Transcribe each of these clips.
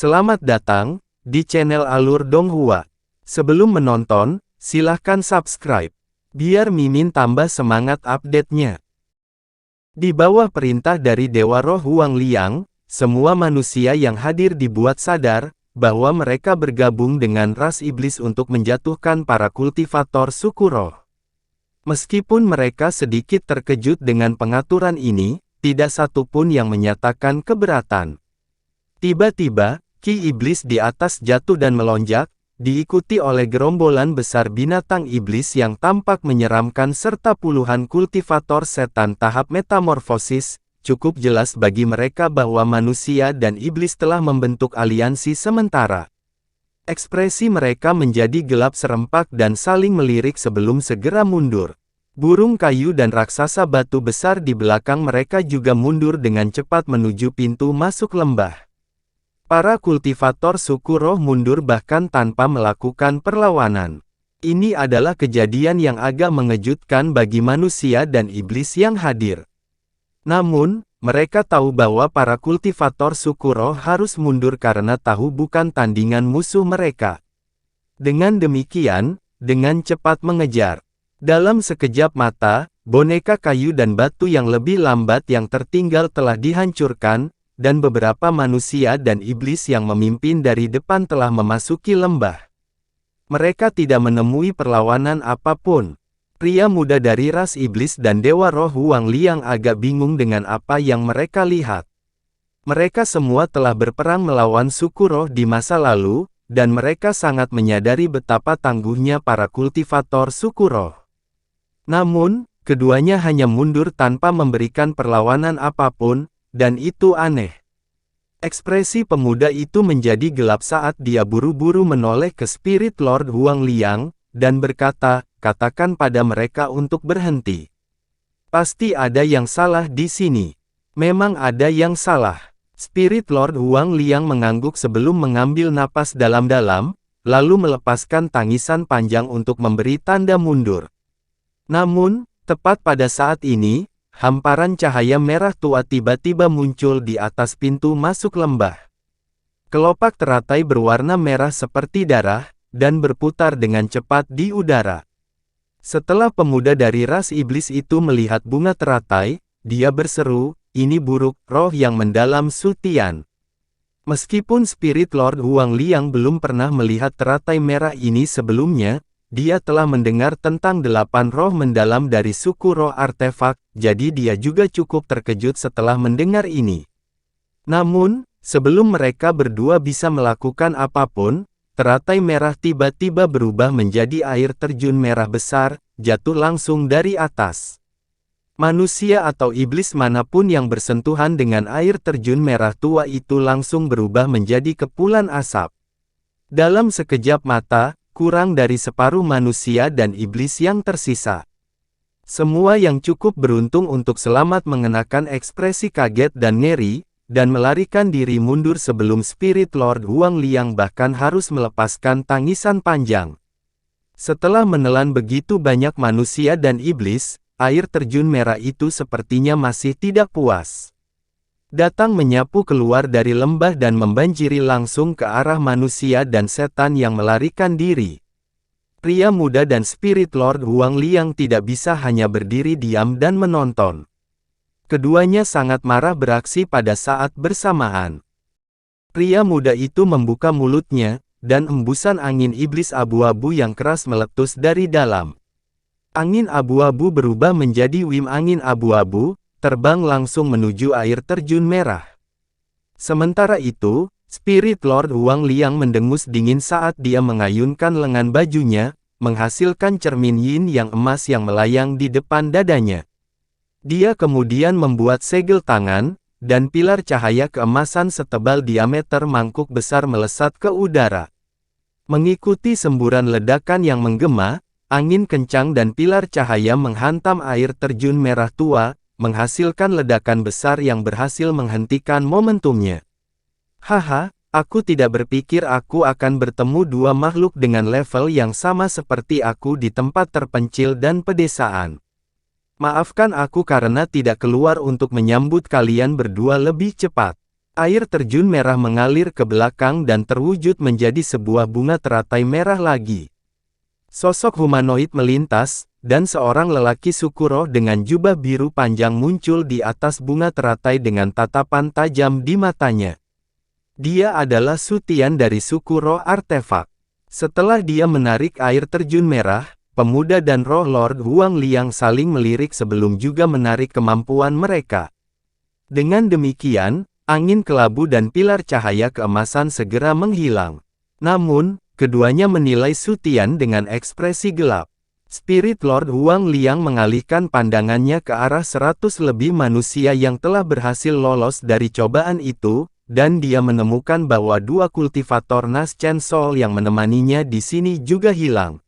Selamat datang di channel Alur Donghua. Sebelum menonton, silahkan subscribe, biar Mimin tambah semangat update-nya. Di bawah perintah dari Dewa Roh Huang Liang, semua manusia yang hadir dibuat sadar bahwa mereka bergabung dengan ras iblis untuk menjatuhkan para kultivator suku roh. Meskipun mereka sedikit terkejut dengan pengaturan ini, tidak satu pun yang menyatakan keberatan. Tiba-tiba, ki iblis di atas jatuh dan melonjak, diikuti oleh gerombolan besar binatang iblis yang tampak menyeramkan serta puluhan kultivator setan tahap metamorfosis. Cukup jelas bagi mereka bahwa manusia dan iblis telah membentuk aliansi sementara. Ekspresi mereka menjadi gelap serempak dan saling melirik sebelum segera mundur. Burung kayu dan raksasa batu besar di belakang mereka juga mundur dengan cepat menuju pintu masuk lembah. Para kultivator suku roh mundur bahkan tanpa melakukan perlawanan. Ini adalah kejadian yang agak mengejutkan bagi manusia dan iblis yang hadir. Namun, mereka tahu bahwa para kultivator suku roh harus mundur karena tahu bukan tandingan musuh mereka. Dengan demikian, dengan cepat mengejar. Dalam sekejap mata, boneka kayu dan batu yang lebih lambat yang tertinggal telah dihancurkan, dan beberapa manusia dan iblis yang memimpin dari depan telah memasuki lembah. Mereka tidak menemui perlawanan apapun. Pria muda dari ras iblis dan Dewa Roh Huang Liang agak bingung dengan apa yang mereka lihat. Mereka semua telah berperang melawan suku roh di masa lalu, dan mereka sangat menyadari betapa tangguhnya para kultivator suku roh. Namun, keduanya hanya mundur tanpa memberikan perlawanan apapun, dan itu aneh. Ekspresi pemuda itu menjadi gelap saat dia buru-buru menoleh ke Spirit Lord Huang Liang, dan berkata, "Katakan pada mereka untuk berhenti. Pasti ada yang salah di sini." Memang ada yang salah. Spirit Lord Huang Liang mengangguk sebelum mengambil napas dalam-dalam, lalu melepaskan tangisan panjang untuk memberi tanda mundur. Namun, tepat pada saat ini, hamparan cahaya merah tua tiba-tiba muncul di atas pintu masuk lembah. Kelopak teratai berwarna merah seperti darah, dan berputar dengan cepat di udara. Setelah pemuda dari ras iblis itu melihat bunga teratai, dia berseru, "Ini buruk, roh yang mendalam Sutian." Meskipun Spirit Lord Huang Liang belum pernah melihat teratai merah ini sebelumnya, dia telah mendengar tentang 8 roh mendalam dari suku roh artefak, jadi dia juga cukup terkejut setelah mendengar ini. Namun, sebelum mereka berdua bisa melakukan apapun, teratai merah tiba-tiba berubah menjadi air terjun merah besar, jatuh langsung dari atas. Manusia atau iblis manapun yang bersentuhan dengan air terjun merah tua itu langsung berubah menjadi kepulan asap. Dalam sekejap mata, kurang dari separuh manusia dan iblis yang tersisa. Semua yang cukup beruntung untuk selamat mengenakan ekspresi kaget dan ngeri, dan melarikan diri mundur sebelum Spirit Lord Huang Liang bahkan harus melepaskan tangisan panjang. Setelah menelan begitu banyak manusia dan iblis, air terjun merah itu sepertinya masih tidak puas. Datang menyapu keluar dari lembah dan membanjiri langsung ke arah manusia dan setan yang melarikan diri. Pria muda dan Spirit Lord Huang Liang tidak bisa hanya berdiri diam dan menonton. Keduanya sangat marah beraksi pada saat bersamaan. Pria muda itu membuka mulutnya, dan embusan angin iblis abu-abu yang keras meletus dari dalam. Angin abu-abu berubah menjadi wim angin abu-abu, terbang langsung menuju air terjun merah. Sementara itu, Spirit Lord Huang Liang mendengus dingin saat dia mengayunkan lengan bajunya, menghasilkan cermin yin yang emas yang melayang di depan dadanya. Dia kemudian membuat segel tangan, dan pilar cahaya keemasan setebal diameter mangkuk besar melesat ke udara. Mengikuti semburan ledakan yang menggema, angin kencang dan pilar cahaya menghantam air terjun merah tua, menghasilkan ledakan besar yang berhasil menghentikan momentumnya. "Haha, aku tidak berpikir aku akan bertemu dua makhluk dengan level yang sama seperti aku di tempat terpencil dan pedesaan. Maafkan aku karena tidak keluar untuk menyambut kalian berdua lebih cepat." Air terjun merah mengalir ke belakang dan terwujud menjadi sebuah bunga teratai merah lagi. Sosok humanoid melintas, dan seorang lelaki suku roh dengan jubah biru panjang muncul di atas bunga teratai dengan tatapan tajam di matanya. Dia adalah Sutian dari suku roh artefak. Setelah dia menarik air terjun merah, pemuda dan roh Lord Huang Liang saling melirik sebelum juga menarik kemampuan mereka. Dengan demikian, angin kelabu dan pilar cahaya keemasan segera menghilang. Namun, keduanya menilai Sutian dengan ekspresi gelap. Spirit Lord Huang Liang mengalihkan pandangannya ke arah 100 lebih manusia yang telah berhasil lolos dari cobaan itu, dan dia menemukan bahwa dua kultivator Nas Chen Sol yang menemaninya di sini juga hilang.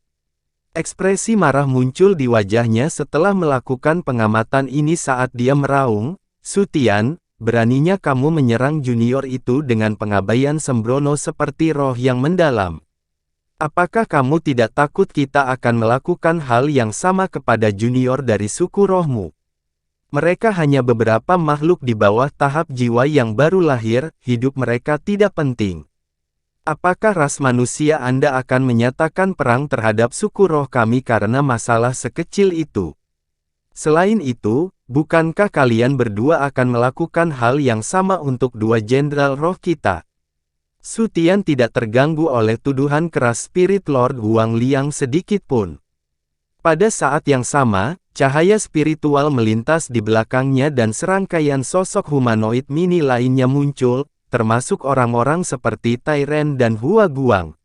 Ekspresi marah muncul di wajahnya setelah melakukan pengamatan ini saat dia meraung, "Sutian, beraninya kamu menyerang junior itu dengan pengabaian sembrono seperti roh yang mendalam. Apakah kamu tidak takut kita akan melakukan hal yang sama kepada junior dari suku rohmu? Mereka hanya beberapa makhluk di bawah tahap jiwa yang baru lahir, hidup mereka tidak penting. Apakah ras manusia Anda akan menyatakan perang terhadap suku roh kami karena masalah sekecil itu? Selain itu, bukankah kalian berdua akan melakukan hal yang sama untuk dua jenderal roh kita?" Sutian tidak terganggu oleh tuduhan keras Spirit Lord Huang Liang sedikit pun. Pada saat yang sama, cahaya spiritual melintas di belakangnya dan serangkaian sosok humanoid mini lainnya muncul, termasuk orang-orang seperti Tai Ren dan Hua Guang.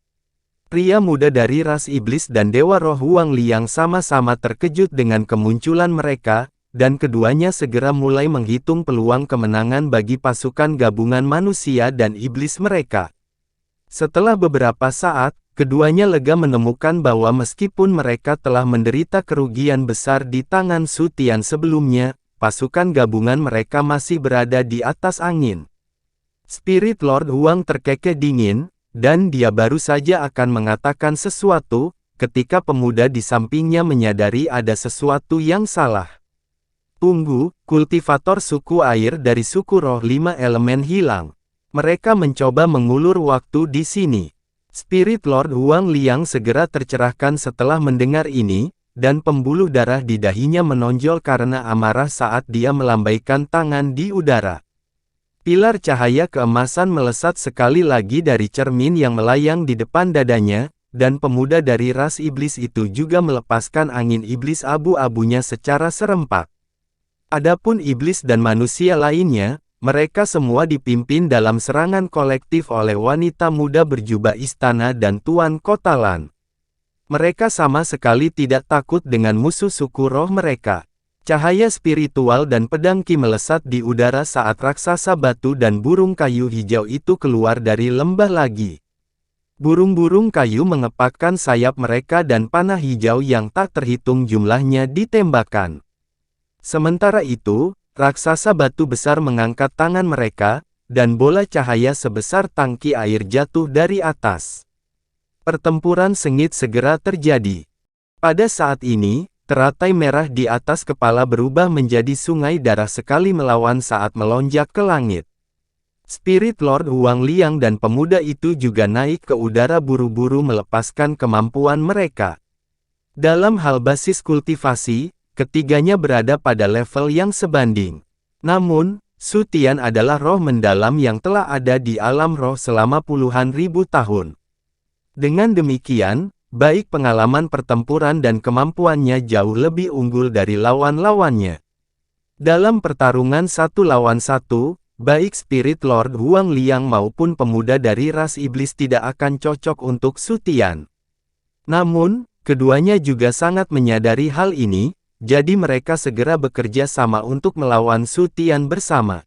Pria muda dari ras iblis dan Dewa Roh Huang Liang sama-sama terkejut dengan kemunculan mereka, dan keduanya segera mulai menghitung peluang kemenangan bagi pasukan gabungan manusia dan iblis mereka. Setelah beberapa saat, keduanya lega menemukan bahwa meskipun mereka telah menderita kerugian besar di tangan Sutian sebelumnya, pasukan gabungan mereka masih berada di atas angin. Spirit Lord Huang terkekeh dingin, dan dia baru saja akan mengatakan sesuatu, ketika pemuda di sampingnya menyadari ada sesuatu yang salah. "Tunggu, kultivator suku air dari suku roh 5 elemen hilang. Mereka mencoba mengulur waktu di sini." Spirit Lord Huang Liang segera tercerahkan setelah mendengar ini, dan pembuluh darah di dahinya menonjol karena amarah saat dia melambaikan tangan di udara. Pilar cahaya keemasan melesat sekali lagi dari cermin yang melayang di depan dadanya, dan pemuda dari ras iblis itu juga melepaskan angin iblis abu-abunya secara serempak. Adapun iblis dan manusia lainnya, mereka semua dipimpin dalam serangan kolektif oleh wanita muda berjubah istana dan Tuan Kota Lan. Mereka sama sekali tidak takut dengan musuh suku roh mereka. Cahaya spiritual dan pedang Qi melesat di udara saat raksasa batu dan burung kayu hijau itu keluar dari lembah lagi. Burung-burung kayu mengepakkan sayap mereka dan panah hijau yang tak terhitung jumlahnya ditembakkan. Sementara itu, raksasa batu besar mengangkat tangan mereka, dan bola cahaya sebesar tangki air jatuh dari atas. Pertempuran sengit segera terjadi. Pada saat ini, teratai merah di atas kepala berubah menjadi sungai darah sekali melawan saat melonjak ke langit. Spirit Lord Huang Liang dan pemuda itu juga naik ke udara buru-buru melepaskan kemampuan mereka. Dalam hal basis kultivasi, ketiganya berada pada level yang sebanding. Namun, Sutian adalah roh mendalam yang telah ada di alam roh selama puluhan ribu tahun. Dengan demikian, baik pengalaman pertempuran dan kemampuannya jauh lebih unggul dari lawan-lawannya. Dalam pertarungan 1 lawan 1, baik Spirit Lord Huang Liang maupun pemuda dari ras iblis tidak akan cocok untuk Sutian. Namun, keduanya juga sangat menyadari hal ini, jadi mereka segera bekerja sama untuk melawan Sutian bersama.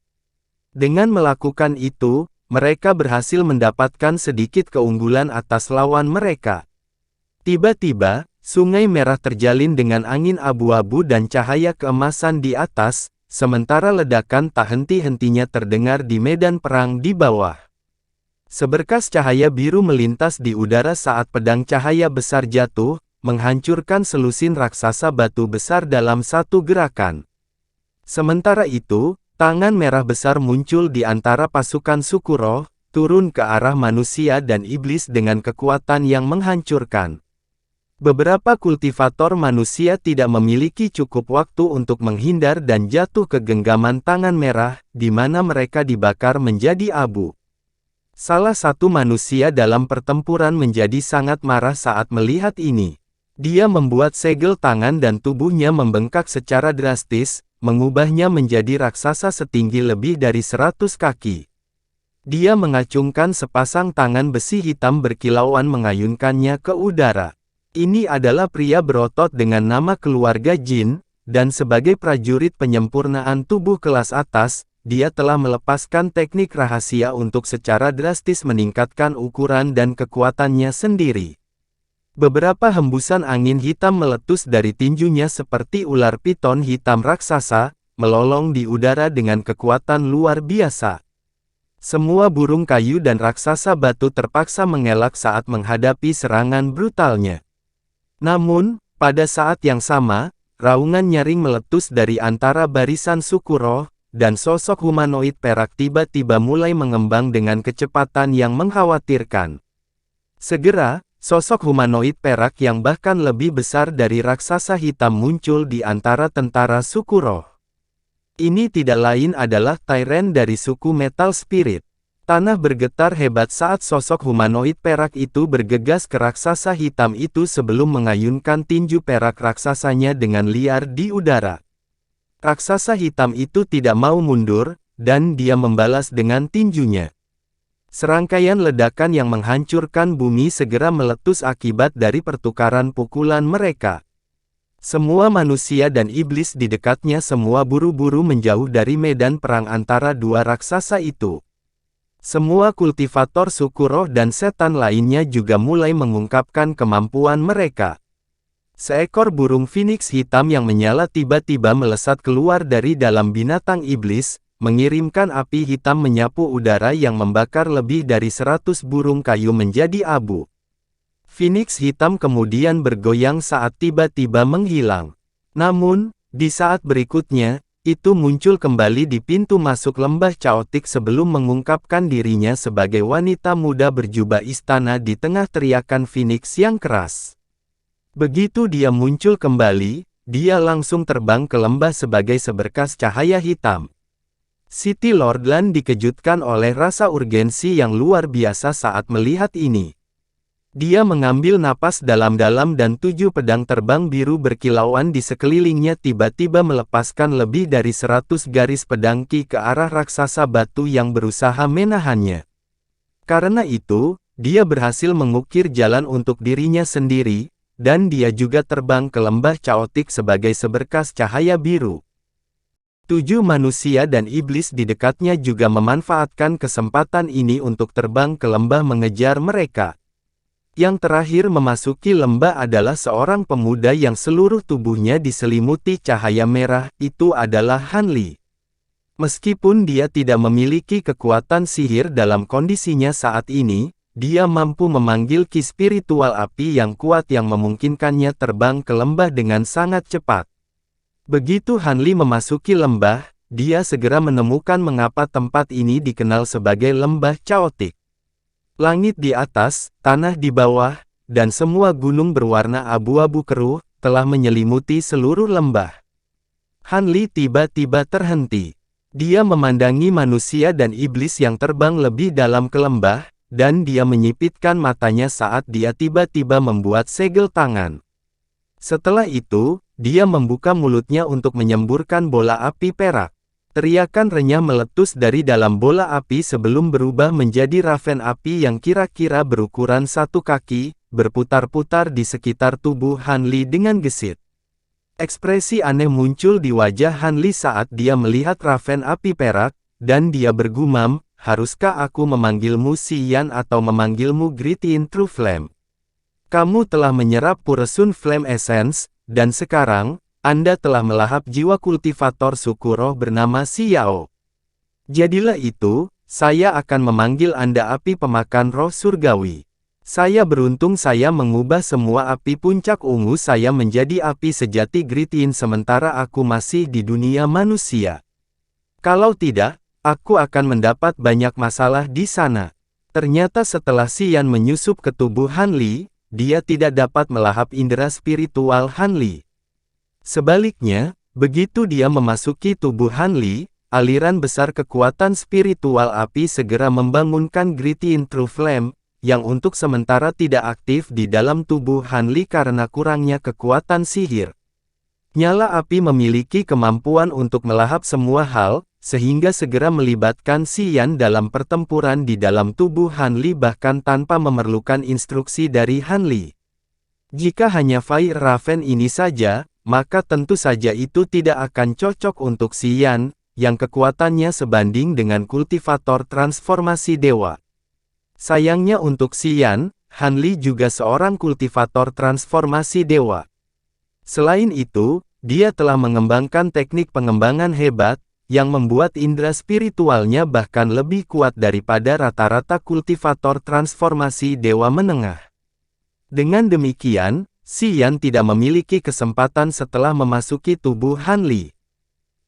Dengan melakukan itu, mereka berhasil mendapatkan sedikit keunggulan atas lawan mereka. Tiba-tiba, sungai merah terjalin dengan angin abu-abu dan cahaya keemasan di atas, sementara ledakan tak henti-hentinya terdengar di medan perang di bawah. Seberkas cahaya biru melintas di udara saat pedang cahaya besar jatuh, menghancurkan selusin raksasa batu besar dalam satu gerakan. Sementara itu, Tangan merah besar muncul di antara pasukan suku roh, turun ke arah manusia dan iblis dengan kekuatan yang menghancurkan. Beberapa kultivator manusia tidak memiliki cukup waktu untuk menghindar dan jatuh ke genggaman tangan merah, di mana mereka dibakar menjadi abu. Salah satu manusia dalam pertempuran menjadi sangat marah saat melihat ini. Dia membuat segel tangan dan tubuhnya membengkak secara drastis, mengubahnya menjadi raksasa setinggi lebih dari 100 kaki. Dia mengacungkan sepasang tangan besi hitam berkilauan mengayunkannya ke udara. Ini adalah pria berotot dengan nama keluarga Jin, dan sebagai prajurit penyempurnaan tubuh kelas atas, dia telah melepaskan teknik rahasia untuk secara drastis meningkatkan ukuran dan kekuatannya sendiri. Beberapa hembusan angin hitam meletus dari tinjunya seperti ular piton hitam raksasa, melolong di udara dengan kekuatan luar biasa. Semua burung kayu dan raksasa batu terpaksa mengelak saat menghadapi serangan brutalnya. Namun, pada saat yang sama, raungan nyaring meletus dari antara barisan suku roh, dan sosok humanoid perak tiba-tiba mulai mengembang dengan kecepatan yang mengkhawatirkan. Segera, sosok humanoid perak yang bahkan lebih besar dari raksasa hitam muncul di antara tentara suku roh. Ini tidak lain adalah Tyrant dari suku Metal Spirit. Tanah bergetar hebat saat sosok humanoid perak itu bergegas ke raksasa hitam itu sebelum mengayunkan tinju perak raksasanya dengan liar di udara. Raksasa hitam itu tidak mau mundur, dan dia membalas dengan tinjunya. Serangkaian ledakan yang menghancurkan bumi segera meletus akibat dari pertukaran pukulan mereka. Semua manusia dan iblis di dekatnya semua buru-buru menjauh dari medan perang antara dua raksasa itu. Semua kultivator suku roh dan setan lainnya juga mulai mengungkapkan kemampuan mereka. Seekor burung phoenix hitam yang menyala tiba-tiba melesat keluar dari dalam binatang iblis, mengirimkan api hitam menyapu udara yang membakar lebih dari 100 burung kayu menjadi abu. Phoenix hitam kemudian bergoyang saat tiba-tiba menghilang. Namun, di saat berikutnya, itu muncul kembali di pintu masuk lembah Chaotic sebelum mengungkapkan dirinya sebagai wanita muda berjubah istana di tengah teriakan Phoenix yang keras. Begitu dia muncul kembali, dia langsung terbang ke lembah sebagai seberkas cahaya hitam. City Lordland dikejutkan oleh rasa urgensi yang luar biasa saat melihat ini. Dia mengambil napas dalam-dalam dan 7 pedang terbang biru berkilauan di sekelilingnya tiba-tiba melepaskan lebih dari 100 garis pedang ki ke arah raksasa batu yang berusaha menahannya. Karena itu, dia berhasil mengukir jalan untuk dirinya sendiri, dan dia juga terbang ke lembah Chaotic sebagai seberkas cahaya biru. 7 manusia dan iblis di dekatnya juga memanfaatkan kesempatan ini untuk terbang ke lembah mengejar mereka. Yang terakhir memasuki lembah adalah seorang pemuda yang seluruh tubuhnya diselimuti cahaya merah, itu adalah Han Li. Meskipun dia tidak memiliki kekuatan sihir dalam kondisinya saat ini, dia mampu memanggil ki spiritual api yang kuat yang memungkinkannya terbang ke lembah dengan sangat cepat. Begitu Han Li memasuki lembah, dia segera menemukan mengapa tempat ini dikenal sebagai lembah Chaotic. Langit di atas, tanah di bawah, dan semua gunung berwarna abu-abu keruh, telah menyelimuti seluruh lembah. Han Li tiba-tiba terhenti. Dia memandangi manusia dan iblis yang terbang lebih dalam ke lembah, dan dia menyipitkan matanya saat dia tiba-tiba membuat segel tangan. Setelah itu, dia membuka mulutnya untuk menyemburkan bola api perak. Teriakan renyah meletus dari dalam bola api sebelum berubah menjadi raven api yang kira-kira berukuran 1 kaki, berputar-putar di sekitar tubuh Han Li dengan gesit. Ekspresi aneh muncul di wajah Han Li saat dia melihat raven api perak, dan dia bergumam, haruskah aku memanggilmu Xian atau memanggilmu Gritin True Flame? Kamu telah menyerap Puresun Flame Essence, dan sekarang, Anda telah melahap jiwa kultivator suku roh bernama Xiao. Jadilah itu, saya akan memanggil Anda api pemakan roh surgawi. Saya beruntung saya mengubah semua api puncak ungu saya menjadi api sejati Gritin sementara aku masih di dunia manusia. Kalau tidak, aku akan mendapat banyak masalah di sana. Ternyata setelah Xian menyusup ke tubuh Han Li, dia tidak dapat melahap indera spiritual Han Li. Sebaliknya, begitu dia memasuki tubuh Han Li, aliran besar kekuatan spiritual api segera membangunkan Gritty True Flame, yang untuk sementara tidak aktif di dalam tubuh Han Li karena kurangnya kekuatan sihir. Nyala api memiliki kemampuan untuk melahap semua hal, sehingga segera melibatkan Xian dalam pertempuran di dalam tubuh Han Li bahkan tanpa memerlukan instruksi dari Han Li. Jika hanya Fire Raven ini saja, maka tentu saja itu tidak akan cocok untuk Xian, yang kekuatannya sebanding dengan kultivator transformasi dewa. Sayangnya untuk Xian, Han Li juga seorang kultivator transformasi dewa. Selain itu, dia telah mengembangkan teknik pengembangan hebat, yang membuat indera spiritualnya bahkan lebih kuat daripada rata-rata kultivator transformasi dewa menengah. Dengan demikian, Xian tidak memiliki kesempatan setelah memasuki tubuh Han Li.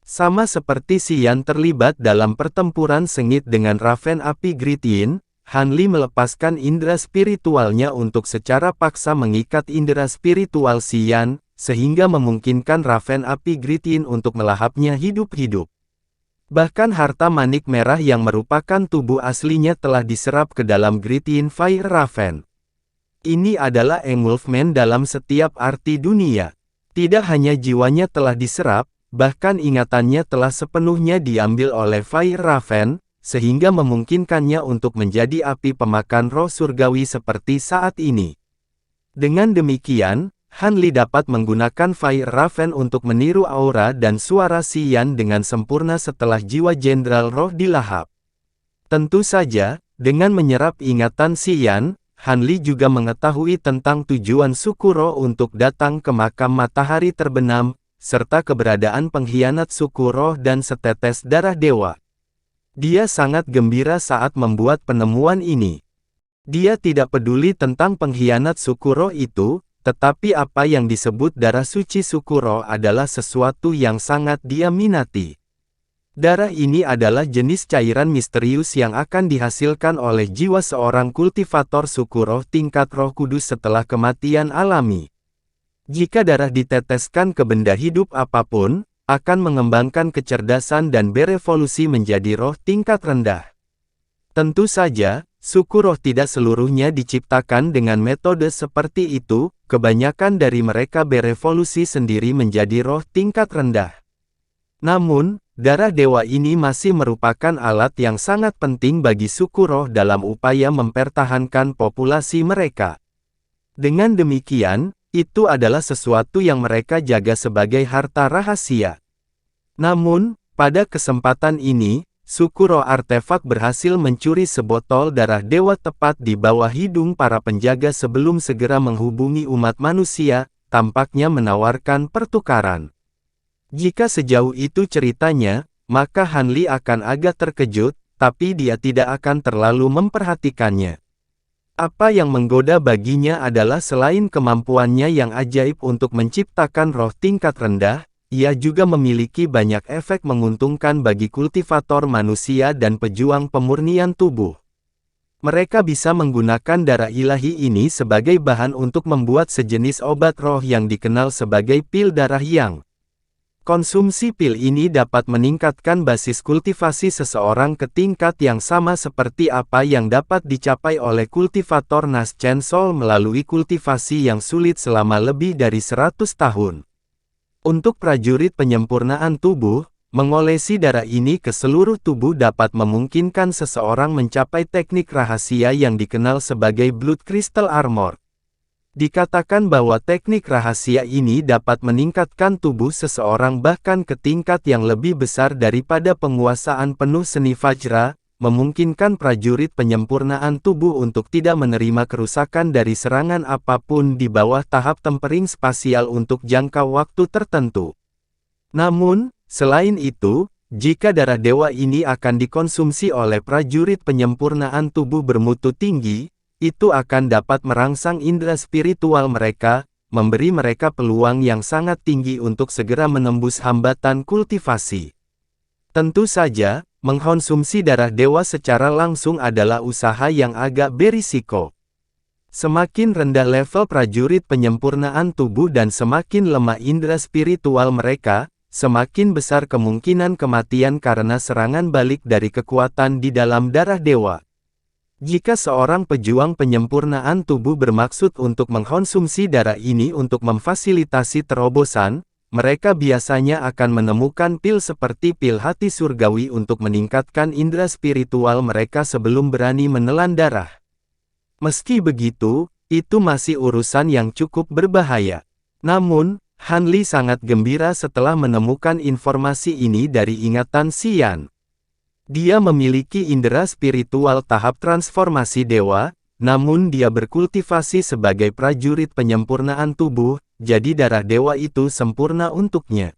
Sama seperti Xian terlibat dalam pertempuran sengit dengan Raven Api Grityin, Han Li melepaskan indera spiritualnya untuk secara paksa mengikat indera spiritual Xian, sehingga memungkinkan Raven Api Grityin untuk melahapnya hidup-hidup. Bahkan harta manik merah yang merupakan tubuh aslinya telah diserap ke dalam Grityin Fire Raven. Ini adalah engulfment dalam setiap arti dunia. Tidak hanya jiwanya telah diserap, bahkan ingatannya telah sepenuhnya diambil oleh Fire Raven, sehingga memungkinkannya untuk menjadi api pemakan roh surgawi seperti saat ini. Dengan demikian, Han Li dapat menggunakan Fire Raven untuk meniru aura dan suara Xian dengan sempurna setelah jiwa Jenderal Roh dilahap. Tentu saja, dengan menyerap ingatan Xian, Han Li juga mengetahui tentang tujuan suku roh untuk datang ke makam matahari terbenam, serta keberadaan pengkhianat suku roh dan setetes darah dewa. Dia sangat gembira saat membuat penemuan ini. Dia tidak peduli tentang pengkhianat suku roh itu, tetapi apa yang disebut darah suci suku roh adalah sesuatu yang sangat dia minati. Darah ini adalah jenis cairan misterius yang akan dihasilkan oleh jiwa seorang kultivator suku roh tingkat Roh Kudus setelah kematian alami. Jika darah diteteskan ke benda hidup apapun, akan mengembangkan kecerdasan dan berevolusi menjadi roh tingkat rendah. Tentu saja, suku roh tidak seluruhnya diciptakan dengan metode seperti itu, kebanyakan dari mereka berevolusi sendiri menjadi roh tingkat rendah. Namun, darah dewa ini masih merupakan alat yang sangat penting bagi suku roh dalam upaya mempertahankan populasi mereka. Dengan demikian, itu adalah sesuatu yang mereka jaga sebagai harta rahasia. Namun, pada kesempatan ini, suku roh artefak berhasil mencuri sebotol darah dewa tepat di bawah hidung para penjaga sebelum segera menghubungi umat manusia, tampaknya menawarkan pertukaran. Jika sejauh itu ceritanya, maka Han Li akan agak terkejut, tapi dia tidak akan terlalu memperhatikannya. Apa yang menggoda baginya adalah selain kemampuannya yang ajaib untuk menciptakan roh tingkat rendah, ia juga memiliki banyak efek menguntungkan bagi kultivator manusia dan pejuang pemurnian tubuh. Mereka bisa menggunakan darah ilahi ini sebagai bahan untuk membuat sejenis obat roh yang dikenal sebagai pil darah yang. Konsumsi pil ini dapat meningkatkan basis kultivasi seseorang ke tingkat yang sama seperti apa yang dapat dicapai oleh kultivator Naschen Soul melalui kultivasi yang sulit selama lebih dari 100 tahun. Untuk prajurit penyempurnaan tubuh, mengolesi darah ini ke seluruh tubuh dapat memungkinkan seseorang mencapai teknik rahasia yang dikenal sebagai Blood Crystal Armor. Dikatakan bahwa teknik rahasia ini dapat meningkatkan tubuh seseorang bahkan ke tingkat yang lebih besar daripada penguasaan penuh seni Vajra, memungkinkan prajurit penyempurnaan tubuh untuk tidak menerima kerusakan dari serangan apapun di bawah tahap tempering spasial untuk jangka waktu tertentu. Namun, selain itu, jika darah dewa ini akan dikonsumsi oleh prajurit penyempurnaan tubuh bermutu tinggi, itu akan dapat merangsang indera spiritual mereka, memberi mereka peluang yang sangat tinggi untuk segera menembus hambatan kultivasi. Tentu saja, mengkonsumsi darah dewa secara langsung adalah usaha yang agak berisiko. Semakin rendah level prajurit penyempurnaan tubuh dan semakin lemah indera spiritual mereka, semakin besar kemungkinan kematian karena serangan balik dari kekuatan di dalam darah dewa. Jika seorang pejuang penyempurnaan tubuh bermaksud untuk mengkonsumsi darah ini untuk memfasilitasi terobosan, mereka biasanya akan menemukan pil seperti pil hati surgawi untuk meningkatkan indera spiritual mereka sebelum berani menelan darah. Meski begitu, itu masih urusan yang cukup berbahaya. Namun, Han Li sangat gembira setelah menemukan informasi ini dari ingatan Xian. Dia memiliki indera spiritual tahap transformasi dewa, namun dia berkultivasi sebagai prajurit penyempurnaan tubuh, jadi darah dewa itu sempurna untuknya.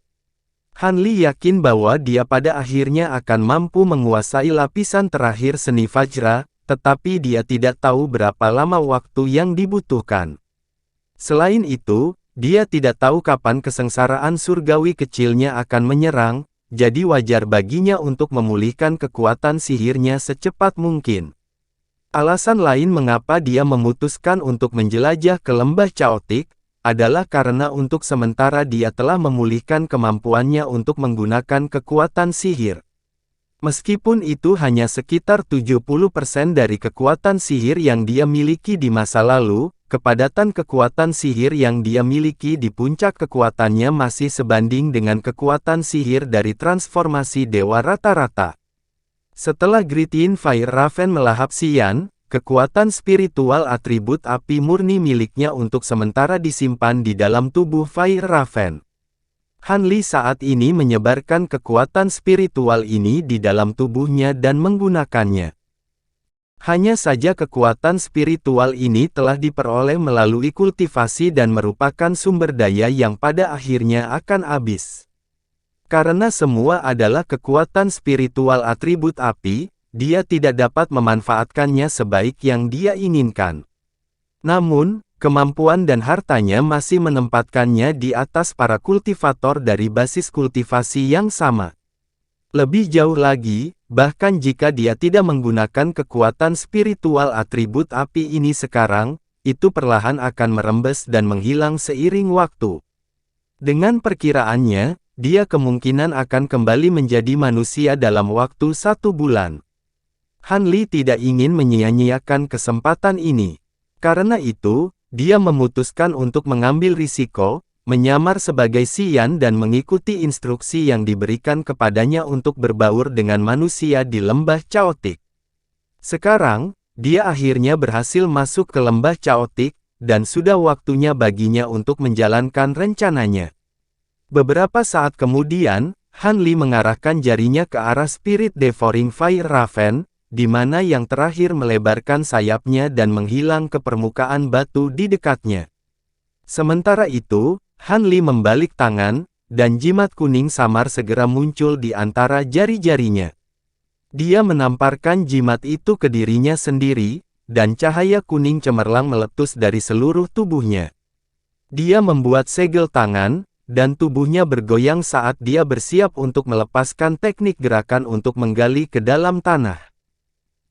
Han Li yakin bahwa dia pada akhirnya akan mampu menguasai lapisan terakhir seni Vajra, tetapi dia tidak tahu berapa lama waktu yang dibutuhkan. Selain itu, dia tidak tahu kapan kesengsaraan surgawi kecilnya akan menyerang, jadi wajar baginya untuk memulihkan kekuatan sihirnya secepat mungkin. Alasan lain mengapa dia memutuskan untuk menjelajah ke lembah Chaotic, adalah karena untuk sementara dia telah memulihkan kemampuannya untuk menggunakan kekuatan sihir. Meskipun itu hanya sekitar 70% dari kekuatan sihir yang dia miliki di masa lalu, kepadatan kekuatan sihir yang dia miliki di puncak kekuatannya masih sebanding dengan kekuatan sihir dari transformasi dewa rata-rata. Setelah Gritin Fire Raven melahap Xian, kekuatan spiritual atribut api murni miliknya untuk sementara disimpan di dalam tubuh Fire Raven. Han Li saat ini menyebarkan kekuatan spiritual ini di dalam tubuhnya dan menggunakannya. Hanya saja kekuatan spiritual ini telah diperoleh melalui kultivasi dan merupakan sumber daya yang pada akhirnya akan habis. Karena semua adalah kekuatan spiritual atribut api, dia tidak dapat memanfaatkannya sebaik yang dia inginkan. Namun, kemampuan dan hartanya masih menempatkannya di atas para kultivator dari basis kultivasi yang sama. Lebih jauh lagi, bahkan jika dia tidak menggunakan kekuatan spiritual atribut api ini sekarang, itu perlahan akan merembes dan menghilang seiring waktu. Dengan perkiraannya, dia kemungkinan akan kembali menjadi manusia dalam waktu 1 bulan. Han Li tidak ingin menyia-nyiakan kesempatan ini. Karena itu, dia memutuskan untuk mengambil risiko, menyamar sebagai Xian dan mengikuti instruksi yang diberikan kepadanya untuk berbaur dengan manusia di lembah Chaotic. Sekarang, dia akhirnya berhasil masuk ke lembah Chaotic, dan sudah waktunya baginya untuk menjalankan rencananya. Beberapa saat kemudian, Han Li mengarahkan jarinya ke arah Spirit Devouring Fire Raven, di mana yang terakhir melebarkan sayapnya dan menghilang ke permukaan batu di dekatnya. Sementara itu, Han Li membalik tangan, dan jimat kuning samar segera muncul di antara jari-jarinya. Dia menamparkan jimat itu ke dirinya sendiri, dan cahaya kuning cemerlang meletus dari seluruh tubuhnya. Dia membuat segel tangan, dan tubuhnya bergoyang saat dia bersiap untuk melepaskan teknik gerakan untuk menggali ke dalam tanah.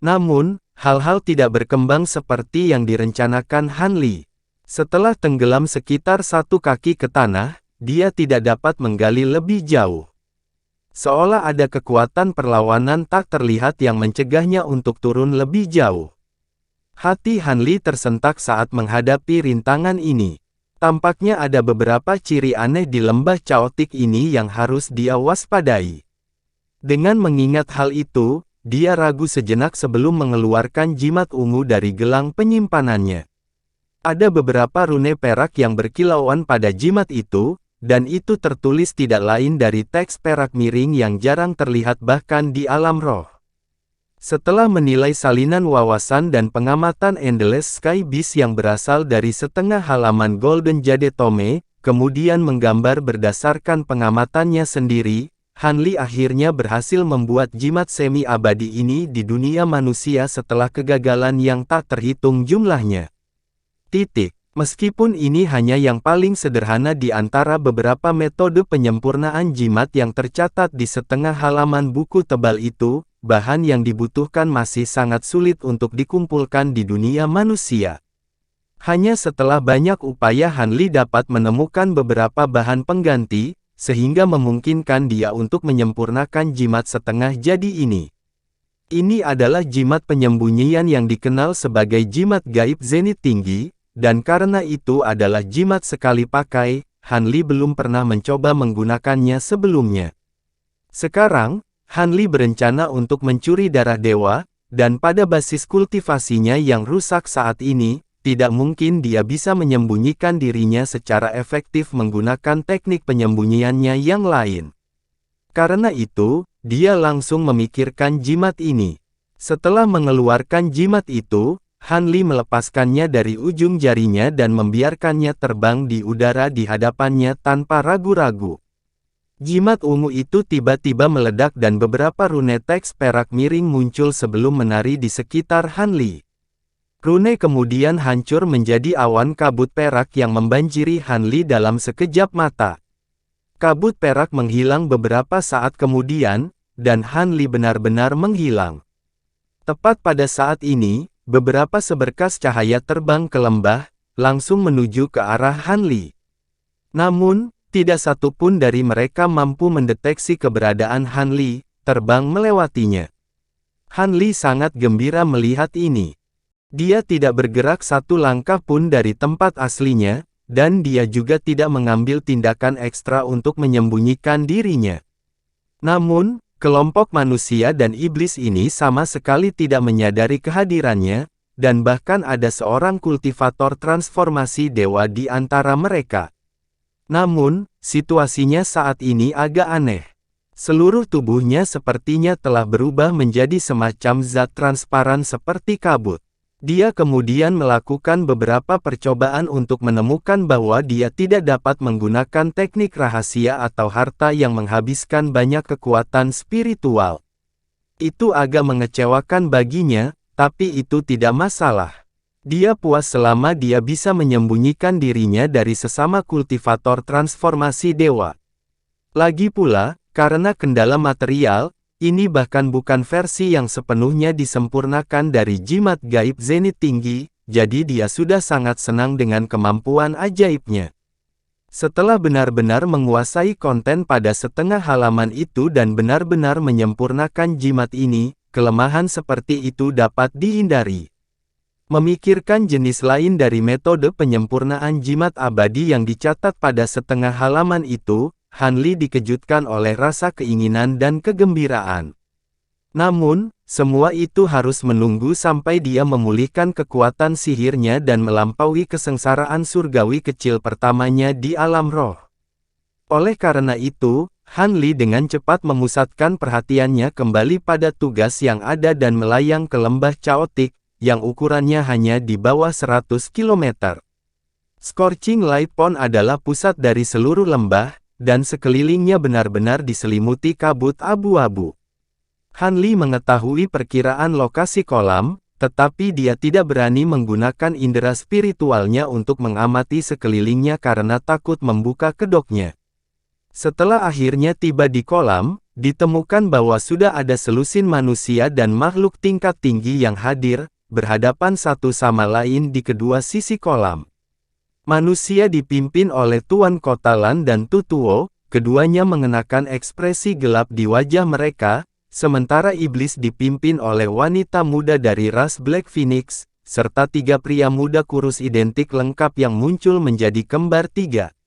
Namun, hal-hal tidak berkembang seperti yang direncanakan Han Li. Setelah tenggelam sekitar 1 kaki ke tanah, dia tidak dapat menggali lebih jauh. Seolah ada kekuatan perlawanan tak terlihat yang mencegahnya untuk turun lebih jauh. Hati Han Li tersentak saat menghadapi rintangan ini. Tampaknya ada beberapa ciri aneh di lembah Chaotic ini yang harus dia waspadai. Dengan mengingat hal itu, dia ragu sejenak sebelum mengeluarkan jimat ungu dari gelang penyimpanannya. Ada beberapa rune perak yang berkilauan pada jimat itu, dan itu tertulis tidak lain dari teks perak miring yang jarang terlihat bahkan di alam roh. Setelah menilai salinan wawasan dan pengamatan Endless Sky Beast yang berasal dari setengah halaman Golden Jade Tome, kemudian menggambar berdasarkan pengamatannya sendiri, Han Li akhirnya berhasil membuat jimat semi-abadi ini di dunia manusia setelah kegagalan yang tak terhitung jumlahnya. Meskipun ini hanya yang paling sederhana di antara beberapa metode penyempurnaan jimat yang tercatat di setengah halaman buku tebal itu, bahan yang dibutuhkan masih sangat sulit untuk dikumpulkan di dunia manusia. Hanya setelah banyak upaya Han Li dapat menemukan beberapa bahan pengganti, sehingga memungkinkan dia untuk menyempurnakan jimat setengah jadi ini. Ini adalah jimat penyembunyian yang dikenal sebagai jimat gaib zenit tinggi, dan karena itu adalah jimat sekali pakai, Han Li belum pernah mencoba menggunakannya sebelumnya. Sekarang, Han Li berencana untuk mencuri darah dewa, dan pada basis kultivasinya yang rusak saat ini, tidak mungkin dia bisa menyembunyikan dirinya secara efektif menggunakan teknik penyembunyiannya yang lain. Karena itu, dia langsung memikirkan jimat ini. Setelah mengeluarkan jimat itu, Han Li melepaskannya dari ujung jarinya dan membiarkannya terbang di udara di hadapannya tanpa ragu-ragu. Jimat ungu itu tiba-tiba meledak dan beberapa rune teks perak miring muncul sebelum menari di sekitar Han Li. Rune kemudian hancur menjadi awan kabut perak yang membanjiri Han Li dalam sekejap mata. Kabut perak menghilang beberapa saat kemudian, dan Han Li benar-benar menghilang. Tepat pada saat ini, beberapa seberkas cahaya terbang ke lembah, langsung menuju ke arah Han Li. Namun, tidak satu pun dari mereka mampu mendeteksi keberadaan Han Li, terbang melewatinya. Han Li sangat gembira melihat ini. Dia tidak bergerak satu langkah pun dari tempat aslinya, dan dia juga tidak mengambil tindakan ekstra untuk menyembunyikan dirinya. Namun, kelompok manusia dan iblis ini sama sekali tidak menyadari kehadirannya, dan bahkan ada seorang kultivator transformasi dewa di antara mereka. Namun, situasinya saat ini agak aneh. Seluruh tubuhnya sepertinya telah berubah menjadi semacam zat transparan seperti kabut. Dia kemudian melakukan beberapa percobaan untuk menemukan bahwa dia tidak dapat menggunakan teknik rahasia atau harta yang menghabiskan banyak kekuatan spiritual. Itu agak mengecewakan baginya, tapi itu tidak masalah. Dia puas selama dia bisa menyembunyikan dirinya dari sesama kultivator transformasi dewa. Lagi pula, karena kendala material, ini bahkan bukan versi yang sepenuhnya disempurnakan dari jimat gaib zenit tinggi, jadi dia sudah sangat senang dengan kemampuan ajaibnya. Setelah benar-benar menguasai konten pada setengah halaman itu dan benar-benar menyempurnakan jimat ini, kelemahan seperti itu dapat dihindari. Memikirkan jenis lain dari metode penyempurnaan jimat abadi yang dicatat pada setengah halaman itu, Han Li dikejutkan oleh rasa keinginan dan kegembiraan. Namun, semua itu harus menunggu sampai dia memulihkan kekuatan sihirnya dan melampaui kesengsaraan surgawi kecil pertamanya di alam roh. Oleh karena itu, Han Li dengan cepat memusatkan perhatiannya kembali pada tugas yang ada dan melayang ke lembah Chaotic, yang ukurannya hanya di bawah 100 km. Scorching Light Pond adalah pusat dari seluruh lembah, dan sekelilingnya benar-benar diselimuti kabut abu-abu. Han Li mengetahui perkiraan lokasi kolam, tetapi dia tidak berani menggunakan indera spiritualnya untuk mengamati sekelilingnya karena takut membuka kedoknya. Setelah akhirnya tiba di kolam, ditemukan bahwa sudah ada selusin manusia dan makhluk tingkat tinggi yang hadir, berhadapan satu sama lain di kedua sisi kolam. Manusia dipimpin oleh Tuan Kotalan dan Tutuo, keduanya mengenakan ekspresi gelap di wajah mereka, sementara iblis dipimpin oleh wanita muda dari ras Black Phoenix, serta tiga pria muda kurus identik lengkap yang muncul menjadi kembar tiga.